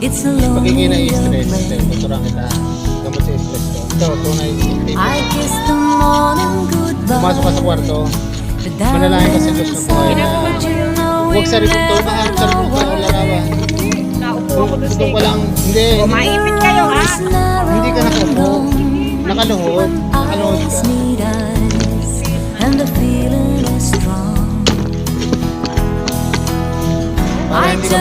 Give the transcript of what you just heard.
It's a Pagiging lonely na-stress, place. tuturang kita. Gamot sa stress ko. Ito, tunay. I kiss the morning Pumasok ka sa goodbye. kwarto. But Manalangin ka sa Diyos na buhay na huwag sa ribong to, mahal sa ribong to, larawan. Naupo ako doon Doon ka lang, hindi, O, maipit kayo ha. hindi ka nakaupo. Nakaluhod. Nakaluhod ka. Need eyes, and the feeling is strong. Para hindi ka